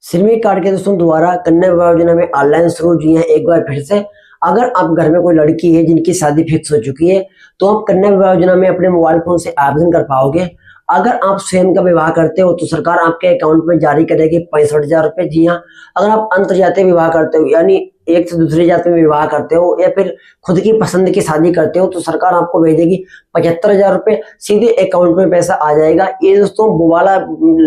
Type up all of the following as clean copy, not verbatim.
श्रमिक कार्ड के दोस्तों दोबारा कन्या विवाह योजना में ऑनलाइन शुरू हुई है एक बार फिर से। अगर आप घर में कोई लड़की है जिनकी शादी फिक्स हो चुकी है तो आप कन्या विवाह योजना में अपने मोबाइल फोन से आवेदन कर पाओगे। अगर आप स्वयं का विवाह करते हो तो सरकार आपके अकाउंट में जारी करेगी 65,000 रुपए। जी हाँ। अगर आप अंतर्जातीय विवाह करते हो यानी एक से दूसरी जाति में विवाह करते हो या फिर खुद की पसंद की शादी करते हो तो सरकार आपको भेजेगी 75,000 रुपए, सीधे अकाउंट में पैसा आ जाएगा। ये दोस्तों वो वाला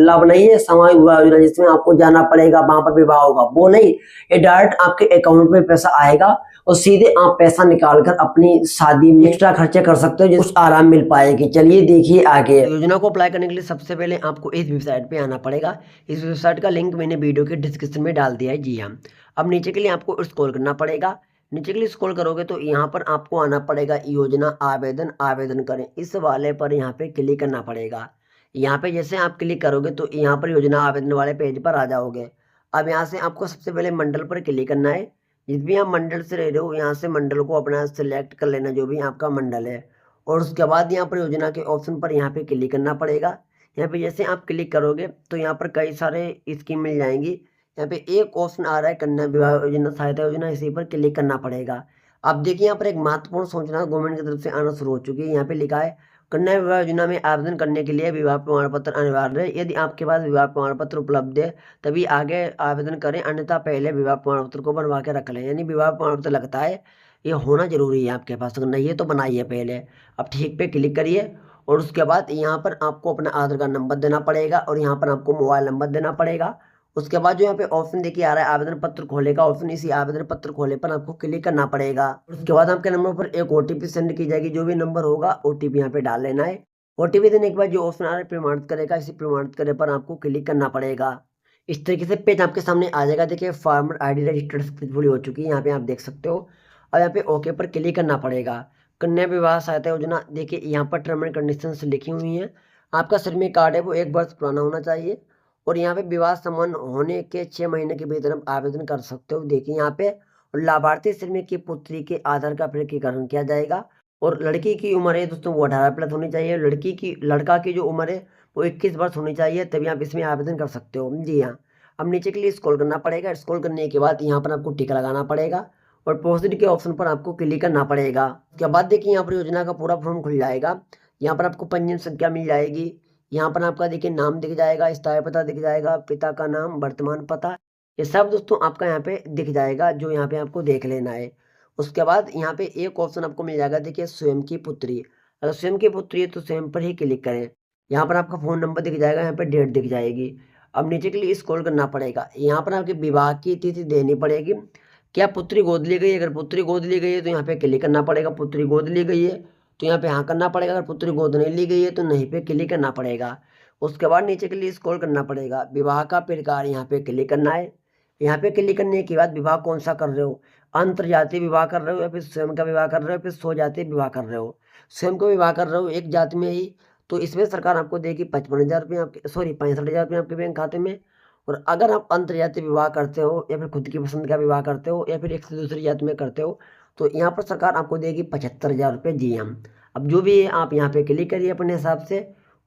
लाभ नहीं है सामूहिक विवाह योजना जिसमें आपको जाना पड़ेगा वहां पर विवाह होगा, वो नहीं। ये डायरेक्ट आपके अकाउंट में पैसा आएगा और सीधे आप पैसा निकाल कर अपनी शादी में एक्स्ट्रा खर्चे कर सकते हो, जिससे कुछ आराम मिल पाएगी। चलिए देखिए आगे। योजना को अप्लाई करने के लिए सबसे पहले आपको इस वेबसाइट पे आना पड़ेगा। इस वेबसाइट का लिंक मैंने वीडियो के डिस्क्रिप्शन में डाल दिया है। जी हाँ। अब नीचे के लिए आपको स्क्रॉल करना पड़ेगा। नीचे के लिए स्क्रॉल करोगे तो यहाँ पर आपको आना पड़ेगा योजना आवेदन आवेदन करें, इस वाले पर यहाँ पे क्लिक करना पड़ेगा। यहाँ पे जैसे आप क्लिक करोगे तो यहाँ पर योजना आवेदन वाले पेज पर आ जाओगे। अब यहाँ से आपको सबसे पहले मंडल पर क्लिक करना है। जिस भी आप मंडल से रह रहे हो यहाँ से मंडल को अपना सिलेक्ट कर लेना, जो भी आपका मंडल है। और उसके बाद यहाँ पर योजना के ऑप्शन पर यहाँ पे क्लिक करना पड़ेगा। यहाँ पे जैसे आप क्लिक करोगे तो यहाँ पर कई सारे स्कीम मिल जाएंगी। यहाँ पे एक ऑप्शन आ रहा है कन्या विवाह योजना सहायता योजना, इसी पर क्लिक करना पड़ेगा। अब देखिए यहाँ पर एक महत्वपूर्ण सूचना गवर्नमेंट की तरफ से आना शुरू हो चुकी है। यहाँ पे लिखा है कन्या विवाह योजना में आवेदन करने के लिए विवाह प्रमाण पत्र अनिवार्य है। यदि आपके पास विवाह प्रमाण पत्र उपलब्ध है तभी आगे आवेदन करें, अन्यथा पहले विवाह प्रमाण पत्र को बनवा के रख लें। यानी विवाह प्रमाण पत्र लगता है, ये होना जरूरी है आपके पास, अगर नहीं है तो बनाइए पहले। अब ठीक पे क्लिक करिए और उसके बाद यहाँ पर आपको अपना आधार कार्ड नंबर देना पड़ेगा और यहाँ पर आपको मोबाइल नंबर देना पड़ेगा। उसके बाद जो यहाँ पे ऑप्शन देखिए आ रहा है आवेदन पत्र खोले का ऑप्शन, इसी आवेदन पत्र खोले पर आपको क्लिक करना पड़ेगा। उसके बाद आपके नंबर पर एक ओटीपी सेंड की जाएगी, जो भी नंबर होगा ओटीपी यहाँ पे डाल लेना है। ओटीपी देने के बाद जो ऑप्शन आ रहा है प्रमाणित करेगा, इसी प्रमाणित करे पर आपको क्लिक करना पड़ेगा। इस तरीके से पेज आपके सामने आ जाएगा। देखिए फार्मर आईडी रजिस्टर्ड सक्सेसफुली हो चुकी है, यहाँ पे आप देख सकते हो। और यहाँ पे ओके पर क्लिक करना पड़ेगा। कन्या विवाह सहायता योजना देखिए यहाँ पर टर्म एंड कंडीशंस लिखी हुई हैं। आपका श्रमिक कार्ड है वो 1 वर्ष पुराना होना चाहिए और यहाँ पे विवाह संपन्न होने के 6 महीने के भीतर आप आवेदन कर सकते हो। देखिए यहाँ पे और लाभार्थी श्रमिक की पुत्री के आधार का प्रमाणीकरण किया जाएगा। और लड़की की उम्र है दोस्तों वो 18+ होनी चाहिए। लड़का की जो उम्र है वो 21 वर्ष होनी चाहिए, तभी आप इसमें आवेदन कर सकते हो। जी हाँ। अब नीचे के लिए स्क्रॉल करना पड़ेगा। स्क्रॉल करने के बाद यहाँ पर आपको टिक लगाना पड़ेगा और प्रोसीड के ऑप्शन पर आपको क्लिक करना पड़ेगा। उसके बाद देखिए यहाँ पर योजना का पूरा फॉर्म खुल जाएगा। यहाँ पर आपको पंजीयन संख्या मिल जाएगी। यहाँ पर आपका देखिए नाम दिख जाएगा, स्थायी पता दिख जाएगा, पिता का नाम, वर्तमान पता, ये सब दोस्तों आपका यहाँ पे दिख जाएगा, जो यहाँ पे आपको देख लेना है। उसके बाद यहाँ पे एक ऑप्शन आपको मिल जाएगा, देखिए स्वयं की पुत्री। अगर स्वयं की पुत्री है तो स्वयं पर ही क्लिक करें। यहाँ पर आपका फोन नंबर दिख जाएगा, यहाँ पे डेट दिख जाएगी। अब नीचे के लिए स्क्रॉल करना पड़ेगा। यहाँ पर आपके विवाह की तिथि देनी पड़ेगी। क्या पुत्री गोद ली गई है? अगर पुत्री गोद ली गई है तो यहाँ पे क्लिक करना पड़ेगा। पुत्री गोद ली गई है तो यहाँ पे हाँ करना पड़ेगा। अगर पुत्री गोद नहीं ली गई है तो नहीं पे क्लिक करना पड़ेगा। उसके बाद नीचे के लिए स्क्रॉल करना पड़ेगा। विवाह का प्रकार यहाँ पे क्लिक करना है। यहाँ पे क्लिक करने के बाद विवाह कौन सा कर रहे हो, अंतर्जातीय विवाह कर रहे हो या फिर स्वयं का विवाह कर रहे हो, फिर स्वजातीय विवाह कर रहे हो। स्वयं का विवाह कर रहे हो एक जाति में ही तो इसमें सरकार आपको देगी 55,000 रुपये आपके 65,000 रुपये आपके बैंक खाते में। और अगर आप अंतर्जातीय विवाह करते हो या फिर खुद की पसंद का विवाह करते हो या फिर एक से दूसरी जाति में करते हो तो यहाँ पर सरकार आपको देगी 75,000 रुपये। जी हम अब जो भी है आप यहाँ पे क्लिक करिए अपने हिसाब से।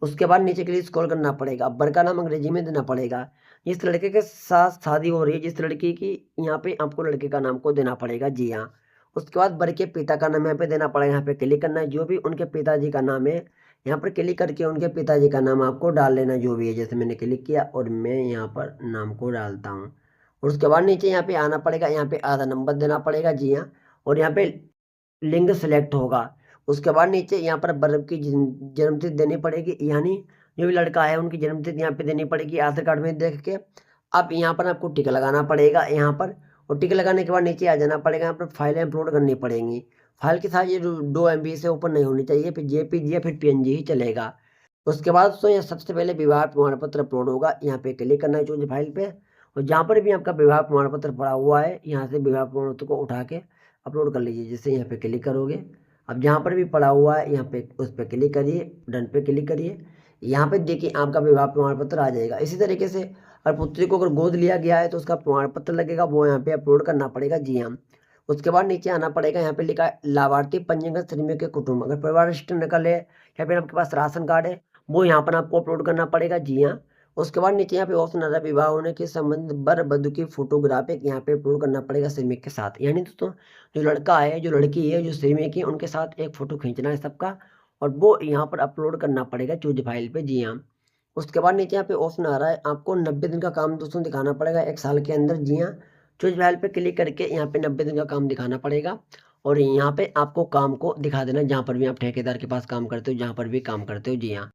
उसके बाद नीचे के लिए स्क्रॉल करना पड़ेगा। वर का नाम अंग्रेजी में देना पड़ेगा। जिस लड़के के साथ शादी हो रही है, जिस लड़की की, यहाँ पे आपको लड़के का नाम को देना पड़ेगा। जी हाँ। उसके बाद वर के पिता का नाम यहाँ पे देना पड़ेगा। यहाँ पे क्लिक करना है। जो भी उनके पिताजी का नाम है यहाँ पर क्लिक करके उनके पिताजी का नाम आपको डाल लेना जो भी है। जैसे मैंने क्लिक किया और मैं यहाँ पर नाम को डालता हूँ। और उसके बाद नीचे यहाँ पे आना पड़ेगा। यहाँ पे आधार नंबर देना पड़ेगा। जी हाँ। और यहाँ पे लिंग सेलेक्ट होगा। उसके बाद नीचे यहाँ पर बर्फ की जन्मतिथि देनी पड़ेगी, यानी जो भी लड़का है उनकी जन्मतिथि यहाँ पे देनी पड़ेगी आधार कार्ड में देख के। अब यहाँ पर आपको टिक लगाना पड़ेगा यहाँ पर। और टिक लगाने के बाद नीचे आ जाना पड़ेगा। यहाँ पर फाइलें अपलोड करनी पड़ेंगी। फाइल की साइज 2 MB से ऊपर नहीं होनी चाहिए, फिर JPG या फिर PNG ही चलेगा। उसके बाद दोस्तों यहाँ सबसे पहले विवाह प्रमाण पत्र अपलोड होगा। यहाँ पे क्लिक करना है चूज फाइल पे। और जहाँ पर भी आपका विवाह प्रमाण पत्र पड़ा हुआ है यहाँ से विवाह प्रमाण पत्र को उठा के अपलोड कर लीजिए। जैसे यहाँ पे क्लिक करोगे, अब जहाँ पर भी पड़ा हुआ है यहाँ पे उस पर क्लिक करिए, डन पे क्लिक करिए। यहाँ पे देखिए आपका विवाह प्रमाण पत्र आ जाएगा। इसी तरीके से अगर पुत्री को अगर गोद लिया गया है तो उसका प्रमाण पत्र लगेगा, वो यहाँ पे अपलोड करना पड़ेगा। जी हाँ। उसके बाद नीचे आना पड़ेगा। यहाँ पे लिखा है लाभार्थी पंजीकृत श्रमिक के कुटुंब, अगर परिवार रजिस्टर नकल है या फिर आपके पास राशन कार्ड है वो यहाँ पर आपको अपलोड करना पड़ेगा। जी हाँ। उसके बाद नीचे यहाँ पे ऑप्शन आ रहा है विवाह होने के संबंध वर वधु की फोटोग्राफी यहाँ पे अपलोड करना पड़ेगा श्रमिक के साथ। यानी दोस्तों जो लड़का है जो लड़की है जो श्रमिक है उनके साथ एक फोटो खींचना है सबका, और वो यहाँ पर अपलोड करना पड़ेगा चूज फाइल पे। जी हाँ। उसके बाद नीचे यहाँ पे ऑप्शन आ रहा है आपको 90 दिन का काम दोस्तों दिखाना पड़ेगा 1 साल के अंदर। जी हाँ। चूज फाइल पे क्लिक करके यहाँ पे 90 दिन का काम दिखाना पड़ेगा, और यहाँ पे आपको काम को दिखा देना जहाँ पर भी आप ठेकेदार के पास काम करते हो, जहाँ पर भी काम करते हो। जी हाँ।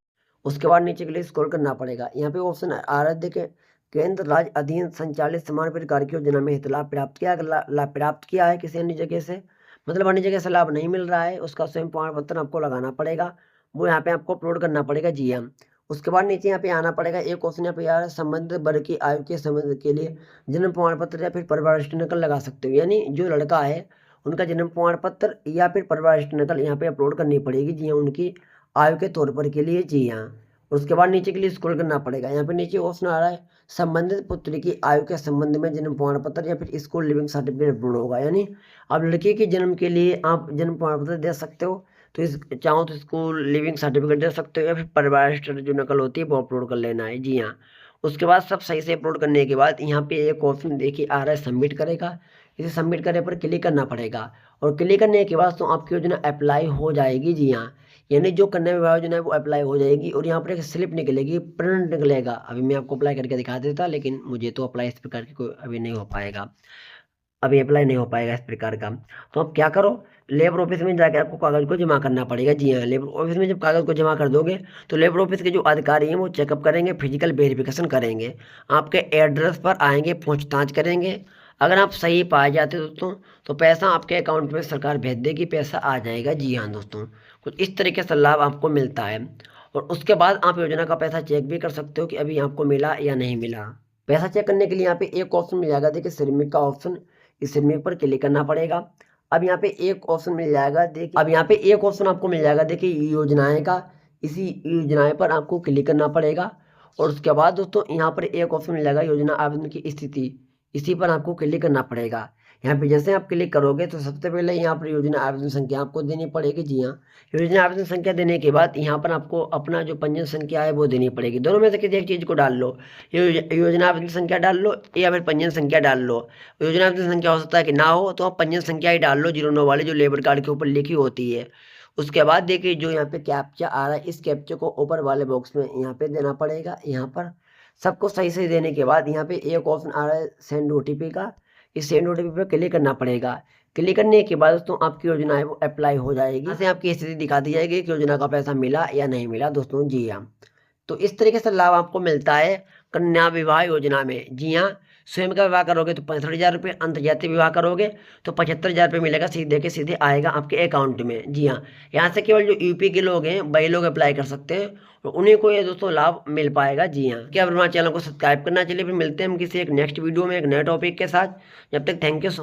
उसके बाद नीचे के लिए स्क्रॉल करना पड़ेगा। यहाँ पे ऑप्शन आ रहा है देखिए, केंद्र राज्य अधीन संचालित समान प्रकार की योजना में हित लाभ प्राप्त किया, अगर लाभ प्राप्त किया है किसी अन्य जगह से, मतलब अन्य जगह से लाभ नहीं मिल रहा है, उसका स्वयं प्रमाण पत्र आपको लगाना पड़ेगा, वो यहाँ पे आपको अपलोड करना पड़ेगा। जी हाँ। उसके बाद नीचे यहाँ पे आना पड़ेगा, एक क्वेश्चन यहाँ पे आ रहा है संबंधित वर्ग की आयु के संबंध के लिए जन्म प्रमाण पत्र या फिर परिवार नकल लगा सकते हो। यानी जो लड़का है उनका जन्म प्रमाण पत्र या फिर परिवार नकल यहाँ पे अपलोड करनी पड़ेगी। जी हाँ, उनकी आयु के तौर पर के लिए। जी हाँ। उसके बाद नीचे के लिए स्क्रॉल करना पड़ेगा। यहाँ पे नीचे ऑप्शन आ रहा है संबंधित पुत्र की आयु के संबंध में जन्म प्रमाण पत्र या फिर स्कूल लिविंग सर्टिफिकेट अपलोड होगा। यानी अब लड़के के जन्म के लिए आप जन्म प्रमाण पत्र दे सकते हो, तो इस चाहो तो स्कूल लिविंग सर्टिफिकेट दे सकते हो, या फिर परिवार जो नकल होती है वो अपलोड कर लेना है। जी हाँ। उसके बाद सब सही से अपलोड करने के बाद यहाँ पे एक ऑप्शन देखिए आ रहा है सबमिट करेगा, इसे सबमिट करने पर क्लिक करना पड़ेगा, और क्लिक करने के बाद तो आपकी योजना अप्लाई हो जाएगी। जी हाँ। यानी जो कन्या विवाह योजना है वो अप्लाई हो जाएगी, और यहाँ पर एक स्लिप निकलेगी, प्रिंट निकलेगा। अभी मैं आपको अप्लाई करके दिखा देता, लेकिन मुझे तो अप्लाई इस प्रकार की कोई अभी नहीं हो पाएगा, अभी अप्लाई नहीं हो पाएगा इस प्रकार का। तो आप क्या करो, लेबर ऑफिस में जाकर आपको कागज़ को जमा करना पड़ेगा। जी हाँ। लेबर ऑफिस में जब कागज़ को जमा कर दोगे तो लेबर ऑफिस के जो अधिकारी हैं वो चेकअप करेंगे, फिजिकल वेरिफिकेशन करेंगे, आपके एड्रेस पर आएंगे, पूछताछ करेंगे। अगर आप सही पाए जाते हो दोस्तों तो पैसा आपके अकाउंट में सरकार भेज देगी, पैसा आ जाएगा। जी हाँ दोस्तों, कुछ इस तरीके से लाभ आपको मिलता है। और उसके बाद आप योजना का पैसा चेक भी कर सकते हो कि अभी आपको मिला या नहीं मिला। पैसा चेक करने के लिए यहाँ पे एक ऑप्शन मिल जाएगा, देखिए श्रमिक का ऑप्शन, इस श्रमिक पर क्लिक करना पड़ेगा। अब यहाँ पे एक ऑप्शन मिल जाएगा, देखिए अब यहाँ पे एक ऑप्शन आपको मिल जाएगा, देखिए योजनाएं का, इसी योजनाएं पर आपको क्लिक करना पड़ेगा। और उसके बाद दोस्तों यहाँ पर एक ऑप्शन मिल जाएगा योजना आवेदन की स्थिति, इसी पर आपको क्लिक करना पड़ेगा। यहाँ पे जैसे आप क्लिक करोगे तो सबसे पहले यहाँ पर योजना आवेदन संख्या आपको देनी पड़ेगी। जी हाँ। योजना आवेदन संख्या देने के बाद यहाँ पर आपको अपना जो पंजीयन संख्या है वो देनी पड़ेगी, दोनों में से किसी एक चीज़ को डाल लो, योजना आवेदन संख्या डाल लो या फिर पंजीयन संख्या डाल लो। योजना आवेदन संख्या हो सकता है कि ना हो, तो आप पंजीयन संख्या ही डाल लो 09 वाली जो लेबर कार्ड के ऊपर लिखी होती है। उसके बाद देखिए जो यहाँ पे कैप्चा आ रहा है, इस कैप्चे को ऊपर वाले बॉक्स में यहाँ पे देना पड़ेगा। यहाँ पर सबको सही सही देने के बाद यहाँ पे एक ऑप्शन आ रहा है सेंड OTP का, इस सेंड OTP पे क्लिक करना पड़ेगा। क्लिक करने के बाद दोस्तों आपकी योजना है वो अप्लाई हो जाएगी, यहाँ से आपकी स्थिति दिखा दी जाएगी कि योजना का पैसा मिला या नहीं मिला दोस्तों। जी हाँ। तो इस तरीके से लाभ आपको मिलता है कन्या विवाह योजना में। जी हाँ। स्वयं का विवाह करोगे तो 65,000 रुपये, अंतर्जातीय विवाह करोगे तो 75,000 रुपये मिलेगा, सीधे के सीधे आएगा आपके अकाउंट में। जी हाँ। यहाँ से केवल जो यूपी के लोग हैं वही लोग अप्लाई कर सकते हैं, और उन्हीं को ये दोस्तों लाभ मिल पाएगा। जी हाँ। क्या हमारे चैनल को सब्सक्राइब करना, चलिए फिर मिलते हैं हम किसी एक नेक्स्ट वीडियो में एक नए टॉपिक के साथ। जब तक थैंक यू।